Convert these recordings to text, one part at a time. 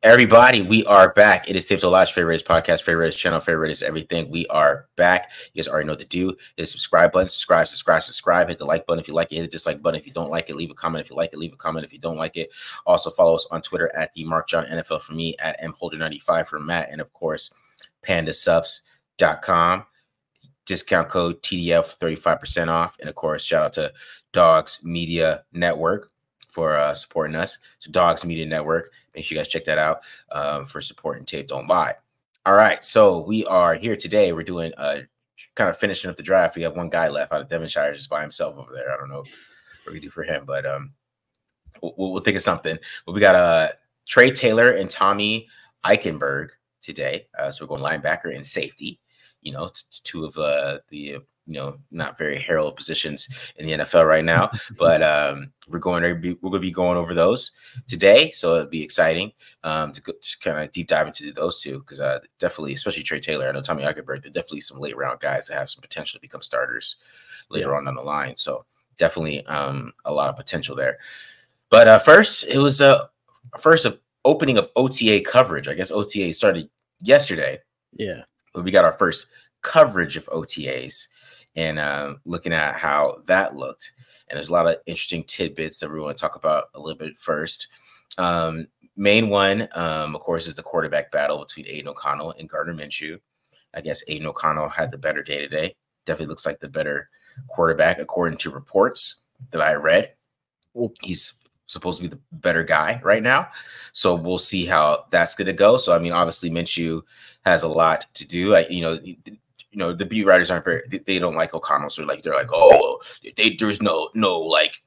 Everybody, we are back. It is Tips to Lodge, favorite podcast, favorite channel, favorite is everything. We are back. You guys already know what to do. Hit the subscribe button, subscribe. Hit the like button if you like it. Hit the dislike button if you don't like it. Leave a comment if you like it. Leave a comment if you don't like it. Also follow us on Twitter at the Mark John NFL for me, at mholder95 for Matt, and of course, pandasubs.com. Discount code TDL for 35% off. And of course, shout out to Dogs Media Network for supporting us. So Dogs Media Network. Make sure you guys check that out for supporting Tape Don't Lie. All right, so we are here today. We're doing kind of finishing up the draft. We have one guy left out of Devonshire just by himself over there. I don't know what we do for him, but we'll think of something. But we got Trey Taylor and Tommy Eichenberg today. So we're going linebacker and safety. You know, two of the not very heralded positions in the NFL right now, but we're going to be going over those today, so it'll be exciting to kind of deep dive into those two, because definitely, especially Trey Taylor. I know Tommy Eichenberg, they're definitely some late round guys that have some potential to become starters later on down the line. So definitely a lot of potential there. But first, it was opening of OTA coverage. I guess OTA started yesterday. Yeah, but we got our first coverage of OTAs. And looking at how that looked. And there's a lot of interesting tidbits that we want to talk about a little bit first. Main one, of course, is the quarterback battle between Aiden O'Connell and Gardner Minshew. I guess Aiden O'Connell had the better day today. Definitely looks like the better quarterback, according to reports that I read. He's supposed to be the better guy right now. So we'll see how that's going to go. So, I mean, obviously, Minshew has a lot to do. The beat writers aren't very, they don't like O'Connell. So they're like, oh, there's no like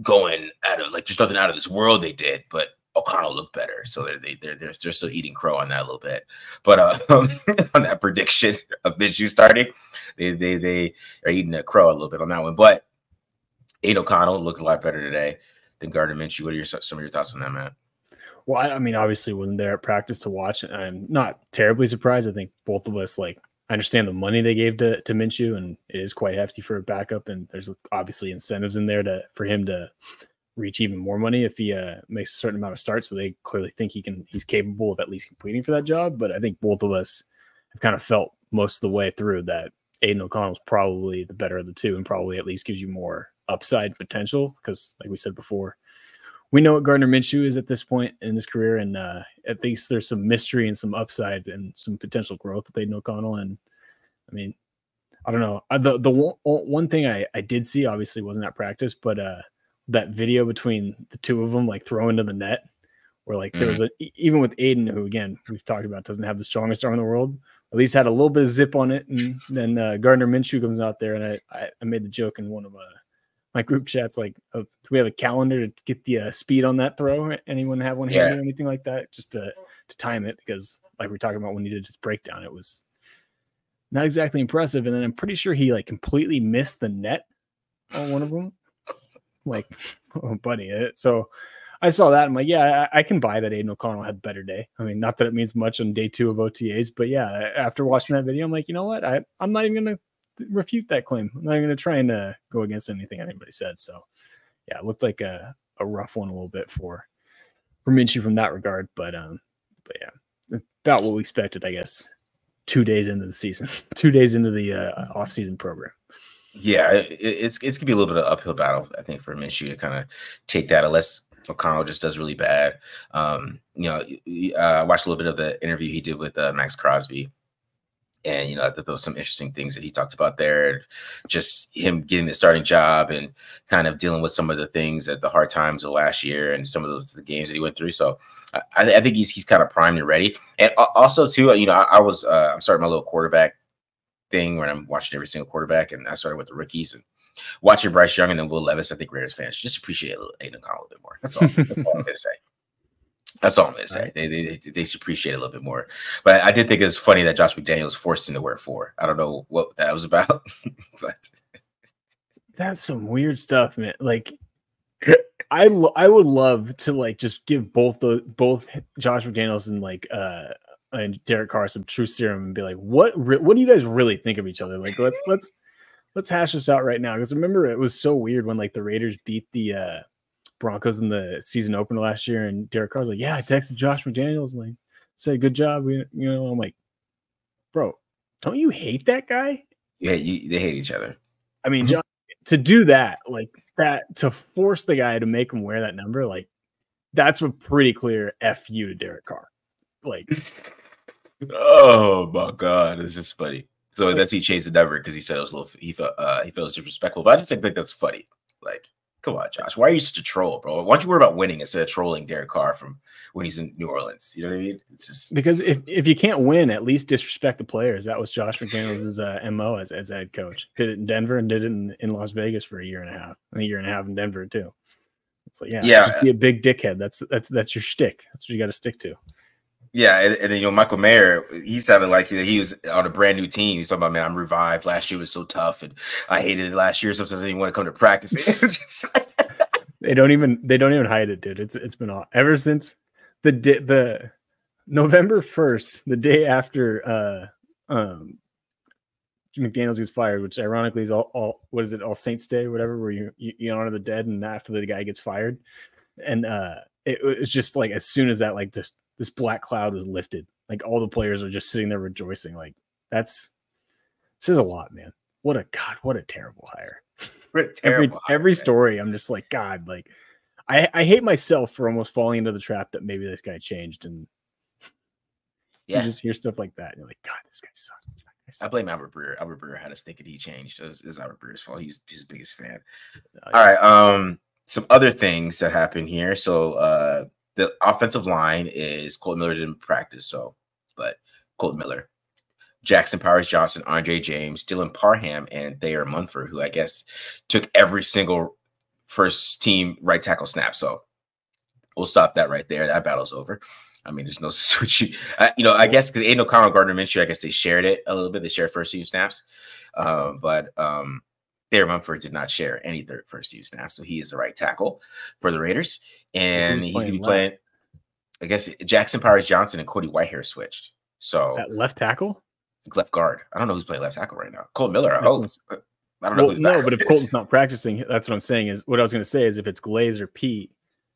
going out of, like, there's nothing out of this world they did, but O'Connell looked better. So they're still eating crow on that a little bit. But on that prediction of Minshew starting, they are eating a crow a little bit on that one. But Aiden O'Connell looked a lot better today than Gardner Minshew. What are some of your thoughts on that, Matt? Well, I mean, obviously wasn't there at practice to watch. I'm not terribly surprised. I think both of us, like, I understand the money they gave to Minshew, and it is quite hefty for a backup. And there's obviously incentives in there for him to reach even more money if he makes a certain amount of starts. So they clearly think he's capable of at least competing for that job. But I think both of us have kind of felt most of the way through that Aiden O'Connell is probably the better of the two, and probably at least gives you more upside potential. Because, like we said before, we know what Gardner Minshew is at this point in his career, and at least there's some mystery and some upside and some potential growth with Aiden O'Connell. And I mean, I don't know. The one thing I did see, obviously wasn't at practice, but that video between the two of them, like throwing to the net, where like there was even with Aiden, who again we've talked about doesn't have the strongest arm in the world, at least had a little bit of zip on it. And then Gardner Minshew comes out there, and I made the joke in one of my group chats, like, do we have a calendar to get the speed on that throw? Anyone have one handy or anything like that, just to time it? Because like we're talking about when he did his breakdown, it was not exactly impressive. And then I'm pretty sure he like completely missed the net on one of them. Like, oh, buddy. So I saw that. I'm like, yeah, I can buy that Aiden O'Connell had a better day. I mean, not that it means much on day 2 of OTAs, but yeah, after watching that video, I'm like, you know what? I'm not even going to refute that claim. I'm not going to try and go against anything anybody said. So yeah, it looked like a rough one a little bit for Minshew from that regard, but yeah, about what we expected, I guess. 2 days into the season, 2 days into the off-season program. Yeah, it's gonna be a little bit of an uphill battle, I think, for Minshew to kind of take that, unless O'Connell just does really bad. I watched a little bit of the interview he did with Max Crosby. And, I thought there was some interesting things that he talked about there, just him getting the starting job and kind of dealing with some of the things at the hard times of last year and some of the games that he went through. So I think he's kind of primed and ready. And also too, I'm starting my little quarterback thing when I'm watching every single quarterback, and I started with the rookies and watching Bryce Young and then Will Levis. I think Raiders fans just appreciate Aiden O'Connell a little bit more. That's all. That's all I'm gonna say. That's all I'm going to say. Right. They should appreciate it a little bit more. But I did think it was funny that Josh McDaniels forced him to wear 4. I don't know what that was about. But that's some weird stuff, man. Like, I would love to like just give both Josh McDaniels and Derek Carr some truth serum and be like, what do you guys really think of each other? Like, let's hash this out right now, because remember it was so weird when like the Raiders beat the Broncos in the season opener last year, and Derek Carr's like, yeah, I texted Josh McDaniels, like, said, good job. I'm like, bro, don't you hate that guy? Yeah, they hate each other. I mean, John, to do that, like that, to force the guy to make him wear that number, like that's a pretty clear F you to Derek Carr. Like, oh my God, it's just funny. So that's he changed the number because he said it was a little, he felt disrespectful. But I just think that's funny. Like, come on, Josh, why are you such a troll, bro? Why don't you worry about winning instead of trolling Derek Carr from when he's in New Orleans? You know what I mean? It's just because if you can't win, at least disrespect the players. That was Josh McDaniels' MO as head coach. Did it in Denver and did it in Las Vegas for a year and a half in Denver too. It's like, just be a big dickhead. That's your shtick. That's what you got to stick to. Yeah, and then Michael Mayer, he sounded like he was on a brand new team. He's talking about, man, I'm revived. Last year was so tough, and I hated it last year. Sometimes I didn't want to come to practice. They don't even hide it, dude. It's been all ever since the November 1st, the day after McDaniels gets fired, which ironically is all what is it, All Saints Day, whatever, where you honor the dead, and after the guy gets fired, and it was just like as soon as that, like, just this black cloud was lifted, like all the players are just sitting there rejoicing. Like says a lot, man. What a terrible hire. Every story, I'm just like, God, like I hate myself for almost falling into the trap that maybe this guy changed, and you just hear stuff like that, and you're like, God, this guy sucks. I blame Albert Breer. Albert Breer had us thinking he changed. It's Albert Breer's fault. He's his biggest fan. All right. Some other things that happened here. So the offensive line is Colton Miller didn't practice, but Colton Miller, Jackson Powers Johnson, Andre James, Dylan Parham, and Thayer Munford, who I guess took every single first team right tackle snap. So we'll stop that right there. That battle's over. I mean, there's no switch. I guess because ain't no Connell Gardner Minshew, I guess they shared it a little bit. They shared first team snaps. But Thayer Munford did not share any first team snaps. So he is the right tackle for the Raiders. And he's going to be playing, I guess, Jackson Powers Johnson and Cody Whitehair switched. So at left tackle? Left guard. I don't know who's playing left tackle right now. Colton Miller, I hope. I don't know. No, but if Colton's not practicing, that's what I'm saying. Is what I was going to say is if it's Glaze or Pete,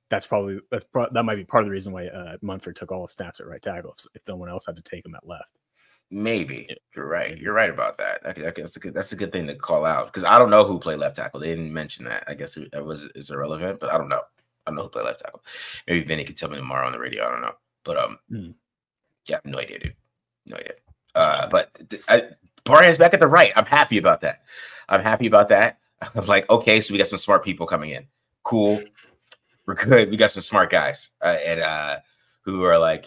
that might be part of the reason why Munford took all the snaps at right tackle if no one else had to take him at left. Maybe you're right. You're right about that. That's a good thing to call out because I don't know who played left tackle. They didn't mention that. I guess it's irrelevant, but I don't know. I don't know who played left tackle. Maybe Vinny can tell me tomorrow on the radio. I don't know, but yeah, no idea, dude. No idea. But Parham's back at the right. I'm happy about that. I'm like, okay, so we got some smart people coming in. Cool. We're good. We got some smart guys, and who are like,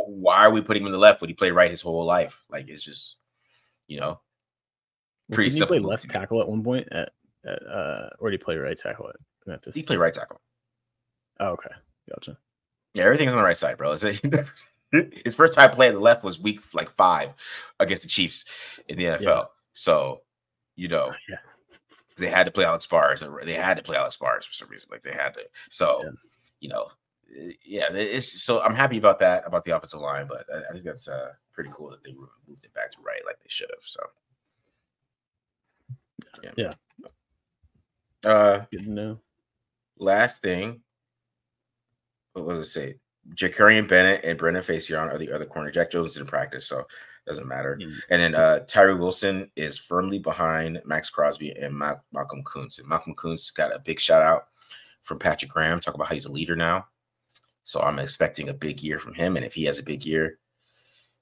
why are we putting him in the left when he played right his whole life? Like, it's just, pretty simple. He play left tackle at one point or did he play right tackle at Memphis? He played right tackle. Oh, okay, gotcha. Yeah, everything's on the right side, bro. His first time playing the left was week 5 against the Chiefs in the NFL. Yeah. So, they had to play Alex Bars. They had to play Alex Bars for some reason. Like they had to. So, it's so I'm happy about that, about the offensive line, but I think that's pretty cool that they moved it back to right like they should have. So, yeah. Good to know. Last thing, what was it say? Jacarian Bennett and Brendan Facion are the other corner. Jack Jones didn't practice, so it doesn't matter. And then Tyree Wilson is firmly behind Max Crosby and Malcolm Koonce. And Malcolm Koonce got a big shout out from Patrick Graham, talking about how he's a leader now. So I'm expecting a big year from him. And if he has a big year,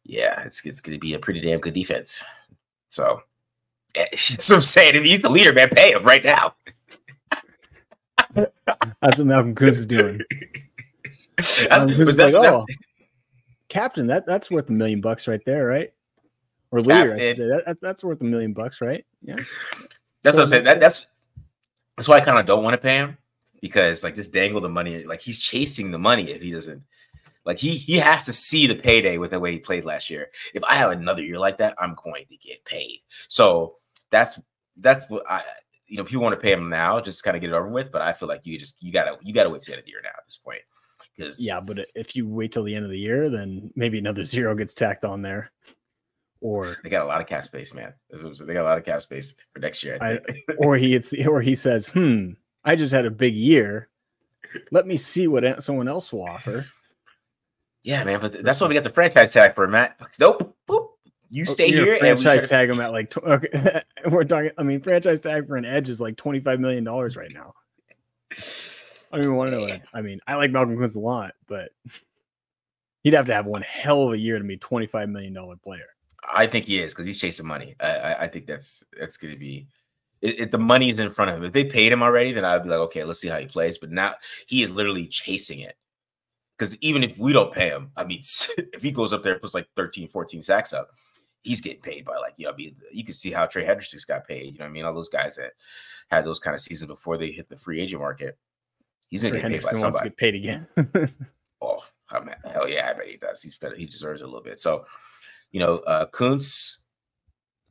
yeah, it's going to be a pretty damn good defense. So that's what I'm saying. If he's the leader, man, pay him right now. That's what Malcolm Koonce is doing. Captain, that's worth $1 million right there, right? Or leader, I should say. That's worth $1 million, right? Yeah. That's what I'm saying. That's why I kind of don't want to pay him, because like just dangle the money. Like he's chasing the money if he doesn't. Like he has to see the payday with the way he played last year. If I have another year like that, I'm going to get paid. So that's what people want to pay him now, just kind of get it over with. But I feel like you gotta wait till the end of the year now at this point. Yeah, but if you wait till the end of the year, then maybe another zero gets tacked on there. Or they got a lot of cap space, man. They got a lot of cap space for next year. I think. Or he says, I just had a big year. Let me see what someone else will offer. Yeah, man, but that's why we got the franchise tag for, Matt. Nope. Boop. You stay here and franchise tag him at like okay. We're talking. I mean, franchise tag for an edge is like $25 million right now. I don't even want to know what I mean. I like Malcolm Koonce a lot, but he'd have to have one hell of a year to be a $25 million player. I think he is because he's chasing money. I think that's going to be if the money is in front of him. If they paid him already, then I'd be like, okay, let's see how he plays. But now he is literally chasing it. Because even if we don't pay him, I mean, if he goes up there and puts like 13, 14 sacks up, he's getting paid by like, I mean, you can see how Trey Hendrickson's got paid. You know what I mean? All those guys that had those kind of seasons before they hit the free agent market. He's going to get paid by somebody. Wants to get paid again. Oh, hell yeah, I bet he does. He's better. He deserves it a little bit. So, Koonce,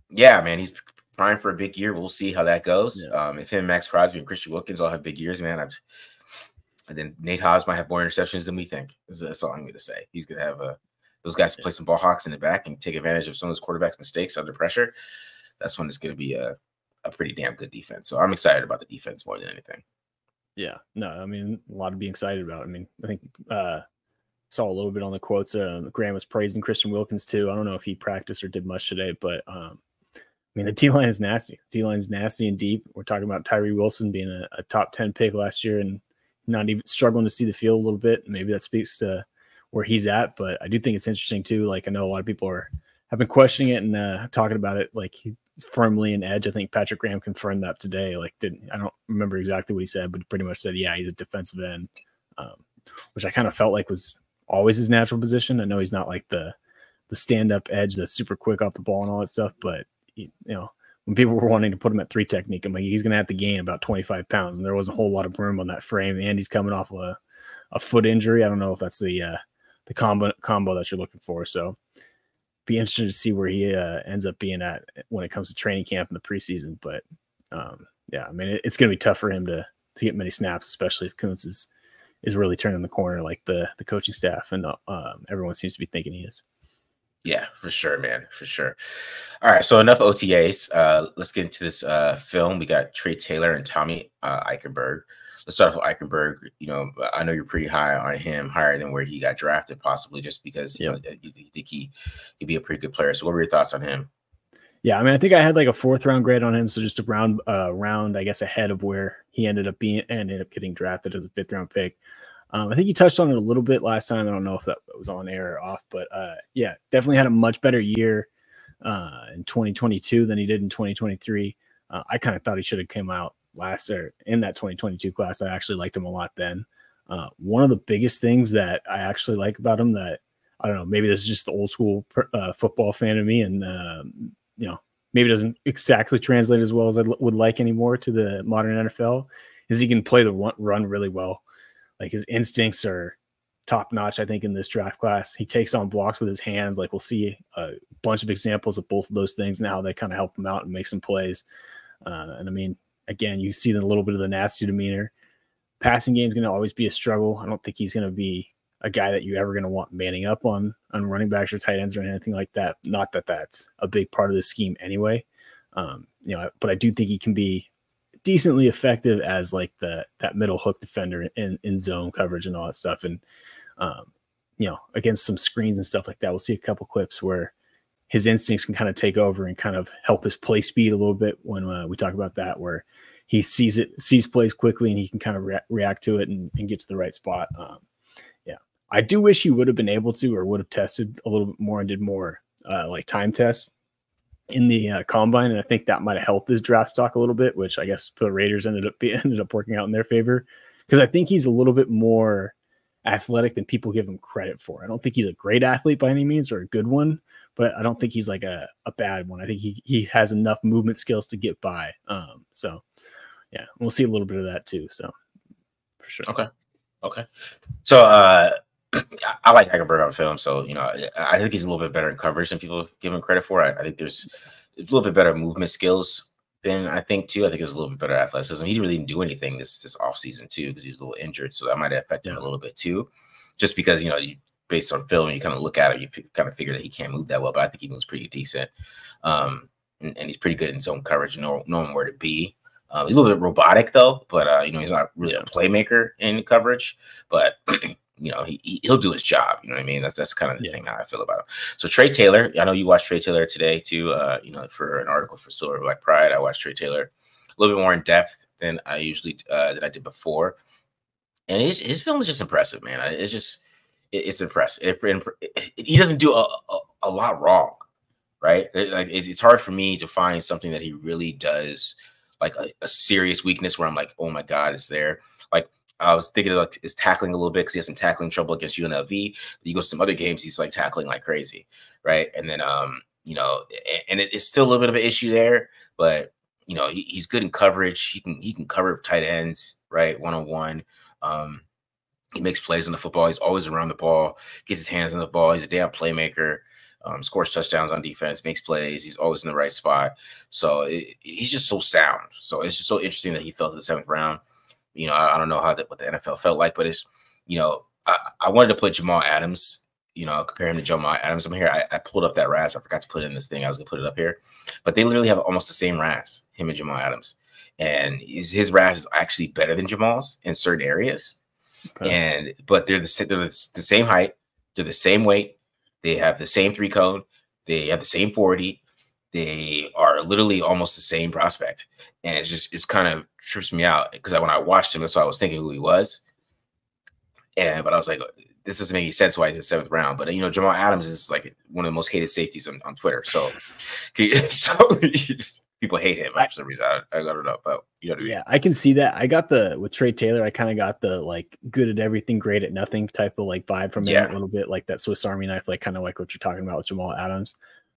yeah, man, he's primed for a big year. We'll see how that goes. Yeah. If him, Max Crosby, and Christian Wilkins all have big years, man, and then Nate Haas might have more interceptions than we think. That's all I'm going to say. He's going to have those guys to play some ball hawks in the back and take advantage of some of those quarterbacks' mistakes under pressure. That's when it's going to be a pretty damn good defense. So I'm excited about the defense more than anything. Yeah, no, I mean, a lot to be excited about. I mean, I think saw a little bit on the quotes. Graham was praising Christian Wilkins too. I don't know if he practiced or did much today, but I mean, the D-line is nasty. D-line's nasty and deep. We're talking about Tyree Wilson being a top 10 pick last year and not even struggling to see the field a little bit. Maybe that speaks to where he's at, but I do think it's interesting too. Like I know a lot of people have been questioning it and talking about it. Like he's firmly an edge. I think Patrick Graham confirmed that today. Like I don't remember exactly what he said, but he pretty much said, yeah, he's a defensive end, which I kind of felt like was always his natural position. I know he's not like the stand-up edge that's super quick off the ball and all that stuff, but when people were wanting to put him at 3 technique, I'm like, he's going to have to gain about 25 pounds, and there wasn't a whole lot of room on that frame, and he's coming off a foot injury. I don't know if that's the combo that you're looking for, so be interested to see where he ends up being at when it comes to training camp in the preseason. But yeah, I mean, it's going to be tough for him to get many snaps, especially if Koonce is really turning the corner like the coaching staff and everyone seems to be thinking he is. Yeah, for sure, man, for sure. All right, so enough OTAs. Let's get into this film. We got Trey Taylor and Tommy Eichenberg. Let's start off with Eichenberg. I know you're pretty high on him, higher than where he got drafted, possibly just because you think he could be a pretty good player. So what were your thoughts on him? Yeah, I mean, I think I had like a 4th round grade on him, so just a round, I guess, ahead of where he ended up getting drafted as a 5th round pick. I think you touched on it a little bit last time. I don't know if that was on air or off, but yeah, definitely had a much better year in 2022 than he did in 2023. I kind of thought he should have come out last year in that 2022 class. I actually liked him a lot then. One of the biggest things that I actually like about him that, I don't know, maybe this is just the old school football fan of me, and maybe it doesn't exactly translate as well as I would like anymore to the modern NFL, is he can play the run really well. Like his instincts are top notch, I think, in this draft class. He takes on blocks with his hands. Like we'll see a bunch of examples of both of those things and how they kind of help him out and make some plays. And I mean, again, you see a little bit of the nasty demeanor. Passing game is going to always be a struggle. I don't think he's going to be a guy that you're ever going to want manning up on running backs or tight ends or anything like that. Not that that's a big part of the scheme anyway. But I do think he can be decently effective as like that middle hook defender in zone coverage and all that stuff. And, against some screens and stuff like that, we'll see a couple clips where his instincts can kind of take over and kind of help his play speed a little bit when we talk about that, where he sees plays quickly and he can kind of react to it and get to the right spot. I do wish he would have been able to, or would have tested a little bit more and did more like time tests in the combine, and I think that might have helped his draft stock a little bit, which I guess for the Raiders ended up working out in their favor, because I think he's a little bit more athletic than people give him credit for. I don't think he's a great athlete by any means or a good one, but I don't think he's like a bad one. I think he has enough movement skills to get by. So yeah, we'll see a little bit of that too. So for sure. Okay. So I like Eichenberg on film, so I think he's a little bit better in coverage than people give him credit for. I think there's a little bit better movement skills than I think too. I think there's a little bit better athleticism. He really didn't do anything this offseason too, because he was a little injured, so that might have affected him a little bit too. Just because based on film, you kind of look at it, you kind of figure that he can't move that well, but I think he moves pretty decent, and he's pretty good in zone coverage, knowing where to be. He's a little bit robotic though, but you know, he's not really a playmaker in coverage. But you know, he'll do his job. You know what I mean? That's kind of the thing how I feel about him. So Trey Taylor, I know you watched Trey Taylor today too. You know, for an article for Silver Black Pride, I watched Trey Taylor a little bit more in depth than I usually than I did before, and his film is just impressive, man. It's impressive. He doesn't do a lot wrong, right? It's hard for me to find something that he really does, like a serious weakness where I'm like, oh my God, it's there. Like I was thinking of like his tackling a little bit because he has some tackling trouble against UNLV. But you go to some other games, he's like tackling like crazy, right? And then you know, and it's still a little bit of an issue there, but you know, he's good in coverage. He can cover tight ends, right, one-on-one. He makes plays on the football. He's always around the ball, gets his hands on the ball. He's a damn playmaker. Scores touchdowns on defense, makes plays. He's always in the right spot. So he's just so sound. So it's just so interesting that he fell to the 7th round. You know, I don't know what the NFL felt like, but it's, you know, I wanted to put Jamal Adams, you know, compare him to Jamal Adams. I'm here. I pulled up that RAS. I forgot to put it in this thing. I was going to put it up here. But they literally have almost the same RAS, him and Jamal Adams. And his RAS is actually better than Jamal's in certain areas. Okay. But they're the same height. They're the same weight. They have the same 3-cone. They have the same 40. They are literally almost the same prospect. And it's kind of trips me out because when I watched him, that's why I was thinking who he was. But I was like, this doesn't make any sense why he's the 7th round. But, you know, Jamal Adams is like one of the most hated safeties on Twitter. So, people hate him for some reason. I don't know, but you know what I mean? Yeah, I can see that. I got with Trey Taylor, I kind of got the like good at everything, great at nothing type of like vibe from him a little bit, like that Swiss Army knife, like kind of like what you're talking about with Jamal Adams.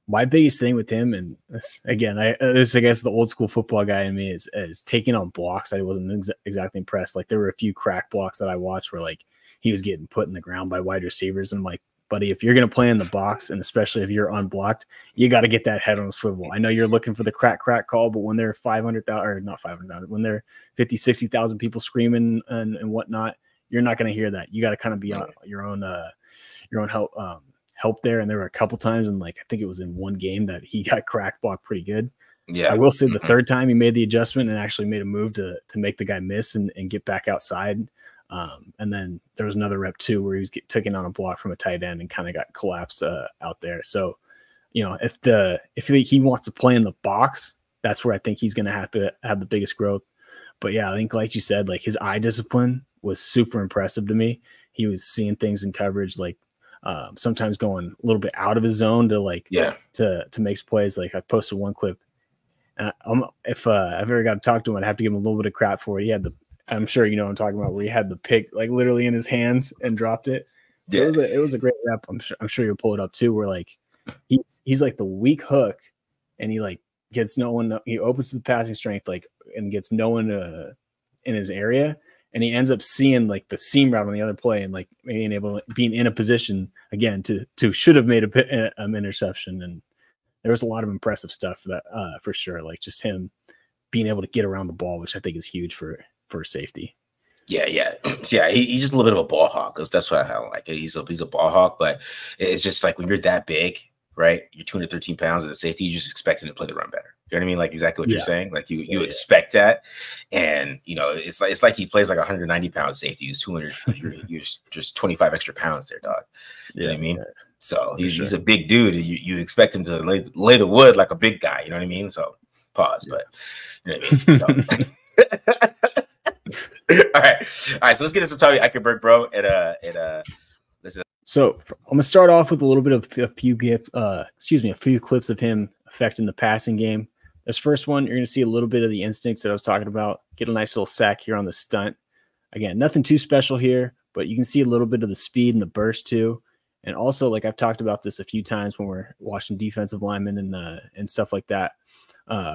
My biggest thing with him, and this, again, this I guess the old school football guy in me is taking on blocks. I wasn't exactly impressed. Like there were a few crack blocks that I watched where like he was getting put in the ground by wide receivers, and I'm like, buddy, if you're going to play in the box, and especially if you're unblocked, you got to get that head on a swivel. I know you're looking for the crack call, but when they're 500,000 or not 500,000, when they're 50, 60,000 people screaming and whatnot, you're not going to hear that. You got to kind of be on your own help there. And there were a couple times, and like I think it was in one game that he got crack blocked pretty good. Yeah, I will say the third time he made the adjustment and actually made a move to make the guy miss and get back outside. And then there was another rep too where he was taking on a block from a tight end and kind of got collapsed out there. So, you know, if he wants to play in the box, that's where I think he's going to have the biggest growth. But yeah, I think like you said, like his eye discipline was super impressive to me. He was seeing things in coverage, like sometimes going a little bit out of his zone to make plays. Like I posted one clip. If I've ever got to talk to him, I'd have to give him a little bit of crap for it. He had I'm sure you know what I'm talking about, where he had the pick like literally in his hands and dropped it. Yeah. It was a great rep. I'm sure you'll pull it up too, where like he's like the weak hook, and he like gets no one. He opens to the passing strength like and gets no one in his area, and he ends up seeing like the seam route on the other play and like being in a position again to should have made an interception. And there was a lot of impressive stuff for sure. Like just him being able to get around the ball, which I think is huge for safety. Yeah. He's just a little bit of a ball hawk. That's what I like. He's a ball hawk, but it's just like when you're that big, right? You're 213 pounds as a safety. You just expect him to play the run better. You know what I mean? Like exactly what you're saying. Like you expect that, and you know it's like he plays like 190-pound safety. He's 200. you're just 25 extra pounds there, dog. You know what I mean? So he's a big dude. You expect him to lay the wood like a big guy. You know what I mean? So pause, but you know what I mean. So. All right. So let's get into some Tommy Eichenberg, bro. So I'm gonna start off with a little bit of a few clips of him affecting the passing game. This first one, you're gonna see a little bit of the instincts that I was talking about. Get a nice little sack here on the stunt. Again, nothing too special here, but you can see a little bit of the speed and the burst too. And also, like I've talked about this a few times when we're watching defensive linemen and stuff like that.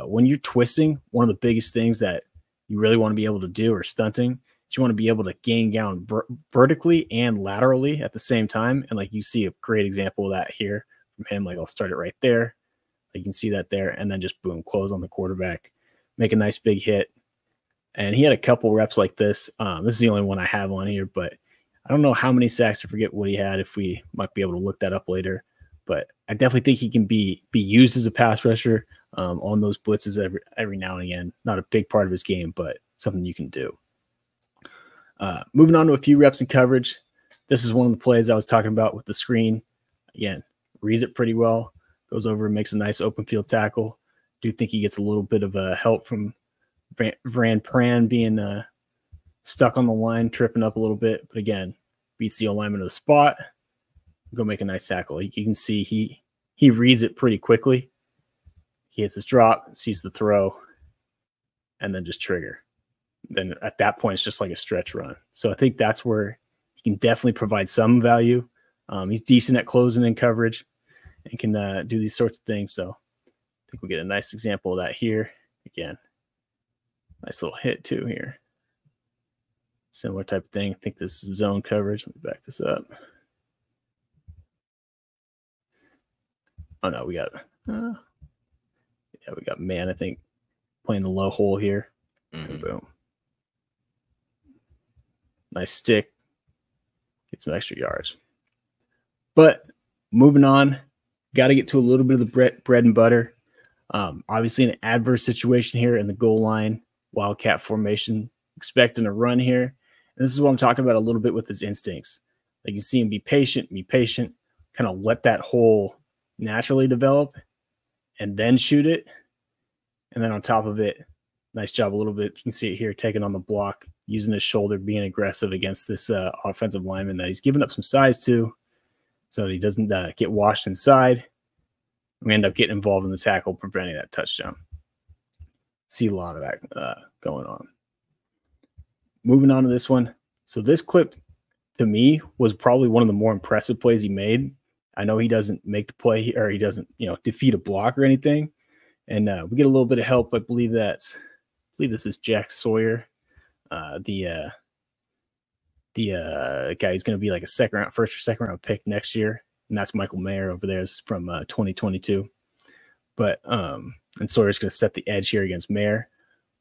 When you're twisting, one of the biggest things that you really want to be able to do or stunting, you want to be able to gain down vertically and laterally at the same time. And like you see a great example of that here from him. Like I'll start it right there. You can see that there, and then just boom, close on the quarterback, make a nice big hit. And he had a couple reps like this. This is the only one I have on here, but I don't know how many sacks. I forget what he had. If we might be able to look that up later, but I definitely think he can be used as a pass rusher. on those blitzes every now and again. Not a big part of his game, but something you can do. Moving on to a few reps in coverage. This is one of the plays I was talking about with the screen. Again, reads it pretty well, goes over and makes a nice open field tackle. Do think he gets a little bit of help from Van Pran being stuck on the line, tripping up a little bit. But again, beats the alignment of the spot. Go make a nice tackle. You can see he reads it pretty quickly. He hits his drop, sees the throw, and then just trigger. Then at that point, it's just like a stretch run. So I think that's where he can definitely provide some value. He's decent at closing in coverage and can do these sorts of things. So I think we'll get a nice example of that here. Again, nice little hit too here. Similar type of thing. I think this is zone coverage. Let me back this up. Oh no, we got man, I think, playing the low hole here. Mm-hmm. Boom. Nice stick. Get some extra yards. But moving on, got to get to a little bit of the bread and butter. Obviously, an adverse situation here in the goal line, wildcat formation, expecting a run here. And this is what I'm talking about a little bit with his instincts. Like you see him be patient, kind of let that hole naturally develop and then shoot it. And then on top of it, nice job a little bit. You can see it here, taking on the block, using his shoulder, being aggressive against this offensive lineman that he's given up some size to so that he doesn't get washed inside. We end up getting involved in the tackle, preventing that touchdown. See a lot of that going on. Moving on to this one. So this clip, to me, was probably one of the more impressive plays he made. I know he doesn't make the play, or he doesn't, defeat a block or anything. And we get a little bit of help. I believe this is Jack Sawyer, the guy who's going to be like a first or second round pick next year. And that's Michael Mayer over there from 2022. But and Sawyer's going to set the edge here against Mayer.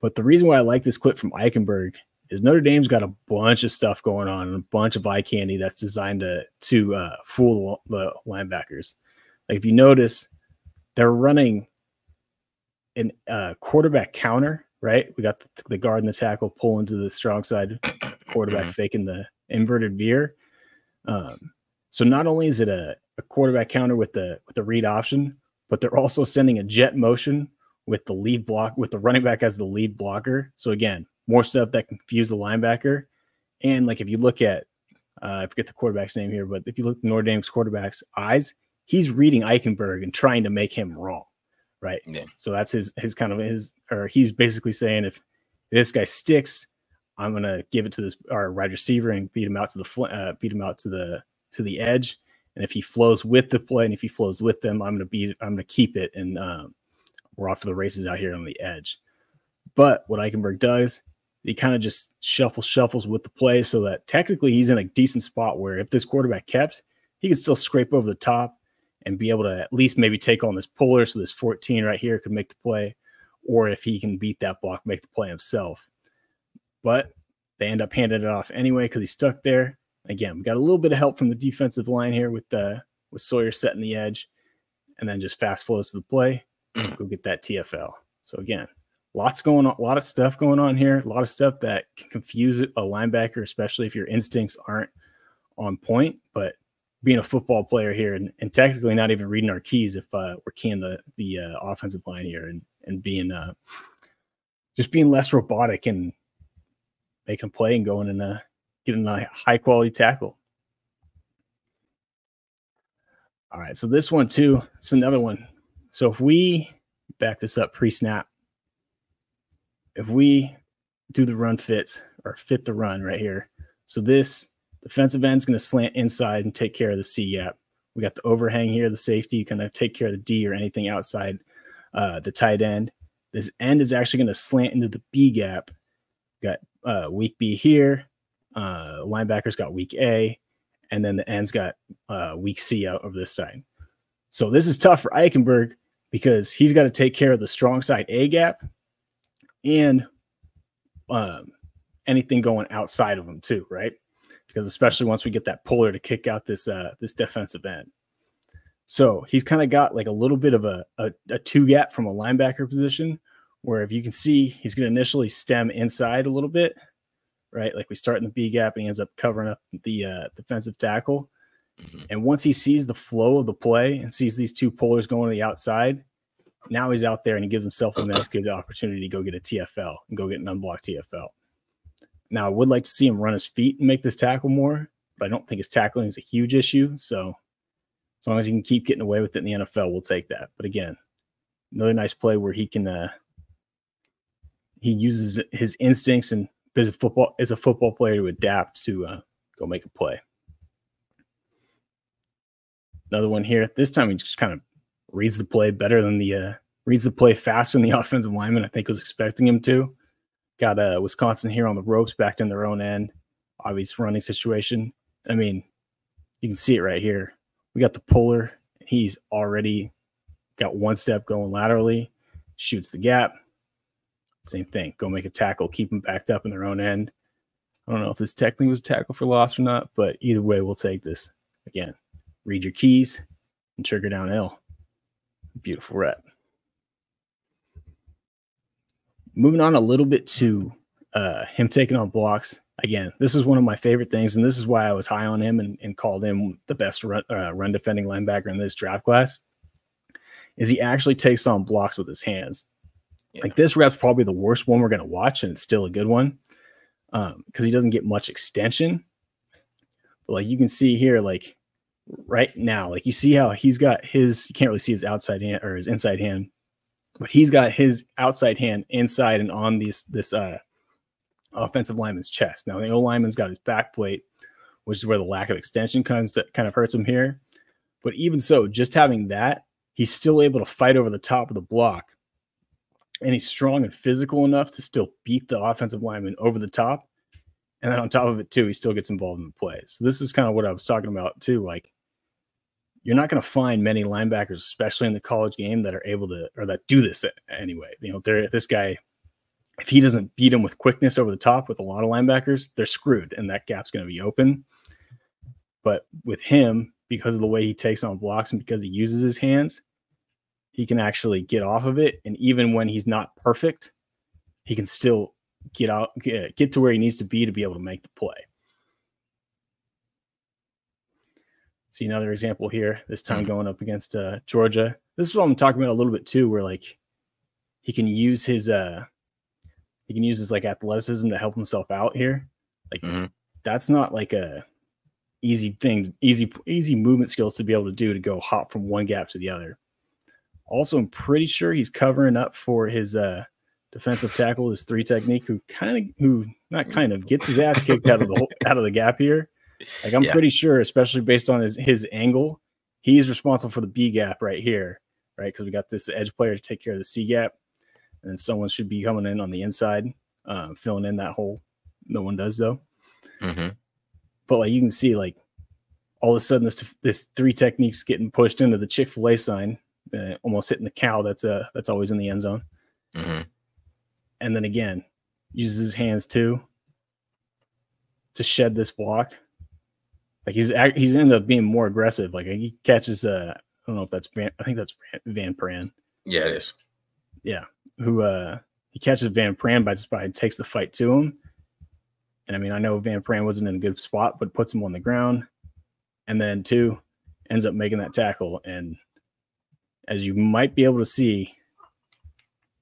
But the reason why I like this clip from Eichenberg is Notre Dame's got a bunch of stuff going on and a bunch of eye candy that's designed to fool the linebackers. Like if you notice, they're running a quarterback counter, right? We got the guard and the tackle pulling to the strong side, quarterback faking the inverted veer. So not only is it a quarterback counter with the read option, but they're also sending a jet motion with the lead block, with the running back as the lead blocker. So again, more stuff that can confuse the linebacker. And like if you look at, I forget the quarterback's name here, but if you look at Notre Dame's quarterback's eyes, he's reading Eichenberg and trying to make him wrong, right? Yeah. So that's he's basically saying, if this guy sticks, I'm gonna give it to our wide receiver and beat him out to the edge. And if he flows with the play and if he flows with them, I'm gonna keep it, and we're off to the races out here on the edge. But what Eichenberg does, he kind of just shuffles with the play so that technically he's in a decent spot where if this quarterback kept, he could still scrape over the top and be able to at least maybe take on this puller. So this 14 right here could make the play, or if he can beat that block, make the play himself. But they end up handing it off anyway because he's stuck there. Again, we got a little bit of help from the defensive line here with Sawyer setting the edge, and then just fast flows to the play. Go get that TFL. So again, lots going on, a lot of stuff going on here, a lot of stuff that can confuse a linebacker, especially if your instincts aren't on point. But being a football player here and technically not even reading our keys if we're keying the offensive line here and being just being less robotic and making a play and going and getting a high quality tackle. All right, so this one too, it's another one. So if we back this up pre-snap, if we do the run fits or fit the run right here, so this defensive end is going to slant inside and take care of the C gap. We got the overhang here, the safety, kind of take care of the D or anything outside the tight end. This end is actually going to slant into the B gap. Got weak B here. Linebackers got weak A, and then the end's got weak C out over this side. So this is tough for Eichenberg because he's got to take care of the strong side A gap and anything going outside of him too, right? Because especially once we get that puller to kick out this defensive end. So he's kind of got like a little bit of a two gap from a linebacker position, where if you can see, he's going to initially stem inside a little bit, right? Like we start in the B gap and he ends up covering up the defensive tackle. And once he sees the flow of the play and sees these two pullers going to the outside, now he's out there and he gives himself a nice good opportunity to go get a TFL and go get an unblocked TFL. Now, I would like to see him run his feet and make this tackle more, but I don't think his tackling is a huge issue. So as long as he can keep getting away with it in the NFL, we'll take that. But again, another nice play where he can he uses his instincts and as a football player to adapt to go make a play. Another one here. This time he just kind of reads the play better than reads the play faster than the offensive lineman I think was expecting him to. Got Wisconsin here on the ropes, backed in their own end. Obvious running situation. I mean, you can see it right here. We got the puller. He's already got one step going laterally, shoots the gap. Same thing. Go make a tackle, keep them backed up in their own end. I don't know if this technically was a tackle for loss or not, but either way, we'll take this. Again, read your keys and trigger down L. Beautiful rep. Moving on a little bit to him taking on blocks. Again, this is one of my favorite things, and this is why I was high on him and called him the best run defending linebacker in this draft class, is he actually takes on blocks with his hands. Yeah. Like this rep's probably the worst one we're going to watch, and it's still a good one because he doesn't get much extension. But like you can see here, like right now, like you see how he's got his, you can't really see his outside hand or his inside hand, but he's got his outside hand inside and on this offensive lineman's chest. Now the O lineman's got his back plate, which is where the lack of extension kind of hurts him here. But even so, just having that, he's still able to fight over the top of the block. And he's strong and physical enough to still beat the offensive lineman over the top. And then on top of it, too, he still gets involved in the play. So this is kind of what I was talking about, too. Like, you're not going to find many linebackers, especially in the college game, that are able to, or that do this anyway. You know, this guy, if he doesn't beat him with quickness over the top with a lot of linebackers, they're screwed, and that gap's going to be open. But with him, because of the way he takes on blocks and because he uses his hands, he can actually get off of it. And even when he's not perfect, he can still get to where he needs to be able to make the play. See another example here, this time going up against Georgia. This is what I'm talking about a little bit too, where like he can use his like athleticism to help himself out here. Like that's not like a easy thing, easy movement skills to be able to do to go hop from one gap to the other. Also, I'm pretty sure he's covering up for his defensive tackle, his 3 technique, who gets his ass kicked out of the gap here. Like I'm pretty sure, especially based on his angle, he's responsible for the B gap right here, right? Because we got this edge player to take care of the C gap, and then someone should be coming in on the inside, filling in that hole. No one does though. But like you can see, like all of a sudden this 3 techniques getting pushed into the Chick-fil-A sign. Almost hitting the cow that's always in the end zone. And then again, uses his hands too to shed this block. Like he's ended up being more aggressive. Like he catches I don't know if that's I think that's Van Pran. Yeah, it is. Yeah, who he catches Van Pran by takes the fight to him. And I mean, I know Van Pran wasn't in a good spot, but puts him on the ground, and then 2 ends up making that tackle. And as you might be able to see,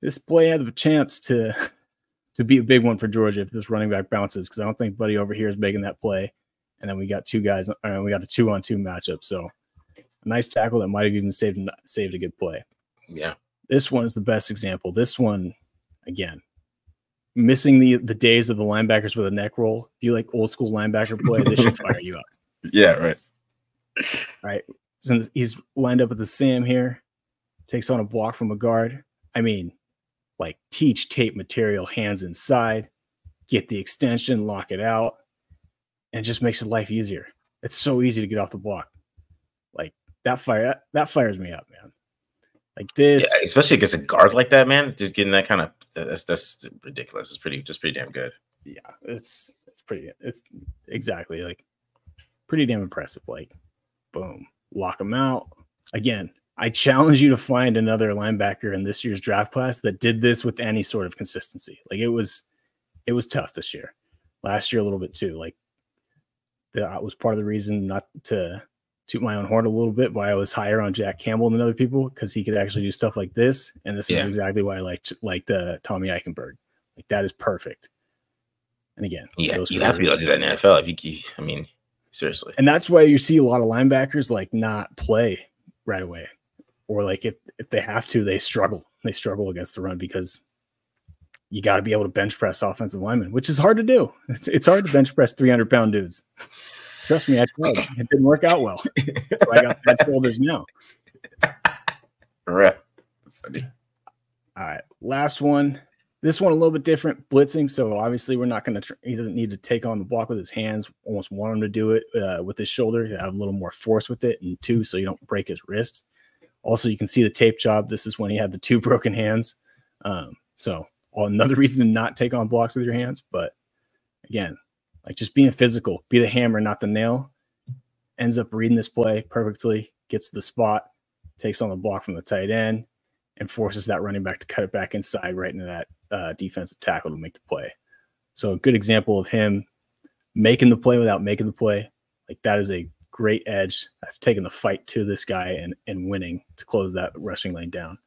this play had a chance to be a big one for Georgia if this running back bounces, because I don't think Buddy over here is making that play. And then we got 2 guys, we got a 2-on-2 matchup. So a nice tackle that might have even saved a good play. Yeah. This one is the best example. This one, again, missing the days of the linebackers with a neck roll. If you like old school linebacker play, this should fire you up. Yeah, right. Right. So he's lined up with the Sam here. Takes on a block from a guard. I mean, like teach tape material, hands inside, get the extension, lock it out, and it just makes your life easier. It's so easy to get off the block. Like that fires me up, man. Like this, yeah, especially against a guard like that, man. Just getting that kind of that's ridiculous. It's pretty damn good. Yeah, it's exactly like pretty damn impressive. Like, boom, lock him out. again, I challenge you to find another linebacker in this year's draft class that did this with any sort of consistency. Like it was tough this year. Last year a little bit too. Like that was part of the reason, not to toot my own horn a little bit, why I was higher on Jack Campbell than other people, because he could actually do stuff like this. And this is exactly why I liked Tommy Eichenberg. Like that is perfect. And again, you have to be able to do that in the NFL. I mean, seriously. And that's why you see a lot of linebackers like not play right away, or like if they have to, they struggle. They struggle against the run because you got to be able to bench press offensive linemen, which is hard to do. It's hard to bench press 300-pound dudes. Trust me, I tried. It didn't work out well. So I got bad shoulders now. Right. That's funny. All right, last one. This one a little bit different, blitzing. So obviously we're not going to. He doesn't need to take on the block with his hands. Almost want him to do it with his shoulder. Have a little more force with it, and two, so you don't break his wrist. Also, you can see the tape job. This is when he had the 2 broken hands. So another reason to not take on blocks with your hands. But again, like just being physical, be the hammer, not the nail. Ends up reading this play perfectly, gets the spot, takes on the block from the tight end, and forces that running back to cut it back inside right into that defensive tackle to make the play. So a good example of him making the play without making the play. Like that is a great edge. That's taking the fight to this guy and winning to close that rushing lane down.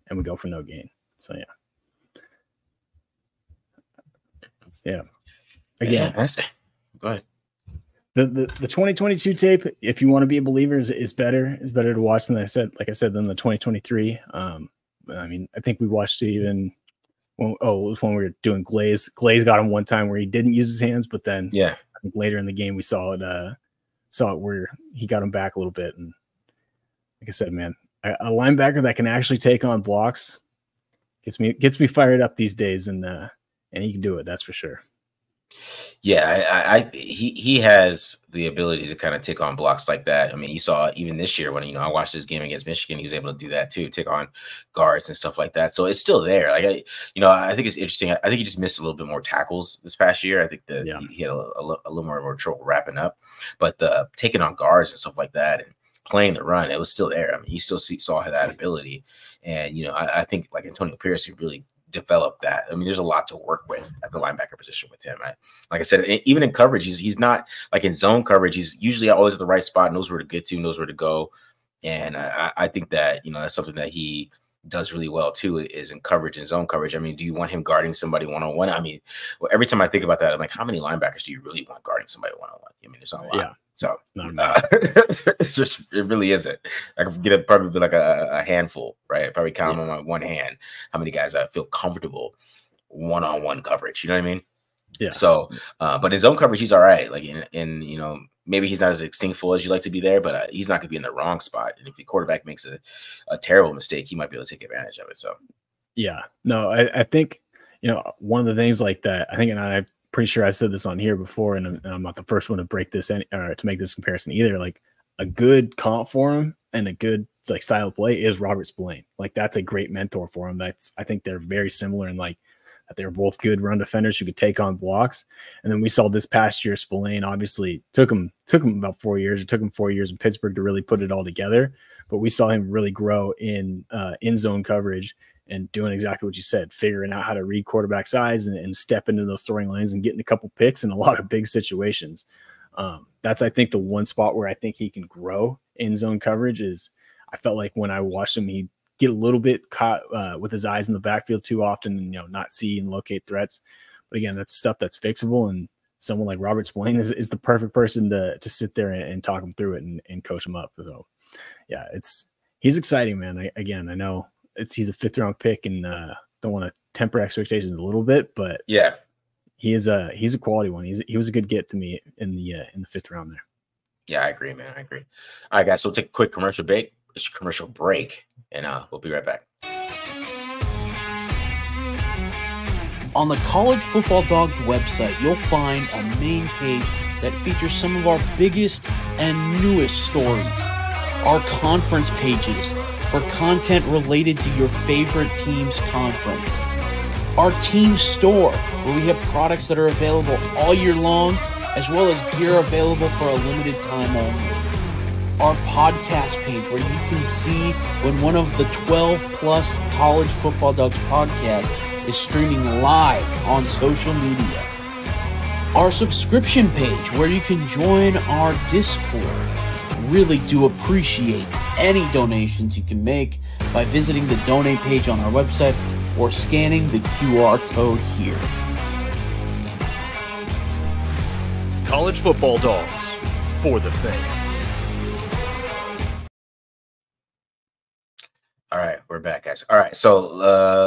And we go for no gain. So yeah. Again, go ahead. The 2022 tape, if you want to be a believer, is better. It's better to watch than than the 2023. I mean, I think we watched it even it was when we were doing Glaze. Glaze got him one time where he didn't use his hands, but then I think later in the game we saw it where he got him back a little bit. And like I said, man, a linebacker that can actually take on blocks gets me fired up these days, and he can do it. That's for sure. Yeah, he has the ability to kind of take on blocks like that. I mean, you saw even this year when I watched this game against Michigan, he was able to do that too, take on guards and stuff like that. So it's still there. Like I think it's interesting. I think he just missed a little bit more tackles this past year. I think he had a little more trouble wrapping up, but taking on guards and stuff like that and playing the run, it was still there. I mean, you still saw that ability, and I think like Antonio Pierce, he really develop that. I mean, there's a lot to work with at the linebacker position with him. Like I said, even in coverage, he's not like in zone coverage. He's usually always at the right spot, knows where to get to, knows where to go. And I think that, that's something that he does really well too, is in coverage and zone coverage. I mean, do you want him guarding somebody one-on-one? I mean, every time I think about that, I'm like, how many linebackers do you really want guarding somebody one-on-one? I mean, there's not a lot. Yeah. So it really isn't. I could get probably like a handful, right? Probably count them on one hand how many guys I feel comfortable one-on-one coverage. You know what I mean? Yeah. So, but in zone coverage, he's all right. Like in maybe he's not as instinctful as you like to be there, but he's not going to be in the wrong spot. And if the quarterback makes a terrible mistake, he might be able to take advantage of it. So, yeah, no, I think one of the things like that. I think, and I'm pretty sure I said this on here before, and I'm not the first one to break this or to make this comparison either. Like a good comp for him and a good like style of play is Robert Spillane. Like that's a great mentor for him. I think they're very similar in like that they're both good run defenders who could take on blocks. And then we saw this past year, Spillane obviously took him about 4 years. It took him 4 years in Pittsburgh to really put it all together. But we saw him really grow in zone coverage and doing exactly what you said, figuring out how to read quarterback size and step into those throwing lanes and getting a couple picks in a lot of big situations. That's, I think, the one spot where I think he can grow in zone coverage is I felt like when I watched him, he'd get a little bit caught with his eyes in the backfield too often and, not see and locate threats. But again, that's stuff that's fixable. And someone like Robert Spillane is the perfect person to sit there and talk him through it and coach him up. So yeah, he's exciting, man. I know he's a 5th round pick and don't want to temper expectations a little bit, but yeah, he's a quality one. He was a good get to me in the 5th round there. Yeah, I agree, man. I agree. All right, guys. So we'll take a quick commercial break, and we'll be right back. On the College Football Dogs website, you'll find a main page that features some of our biggest and newest stories. Our conference pages for content related to your favorite team's conference. Our team store, where we have products that are available all year long, as well as gear available for a limited time only. our podcast page where you can see when one of the 12-plus College Football Dogs podcasts is streaming live on social media. Our subscription page where you can join our Discord. Really do appreciate any donations you can make by visiting the donate page on our website or scanning the QR code here. College Football Dogs, for the fans. All right, we're back, guys. All right, so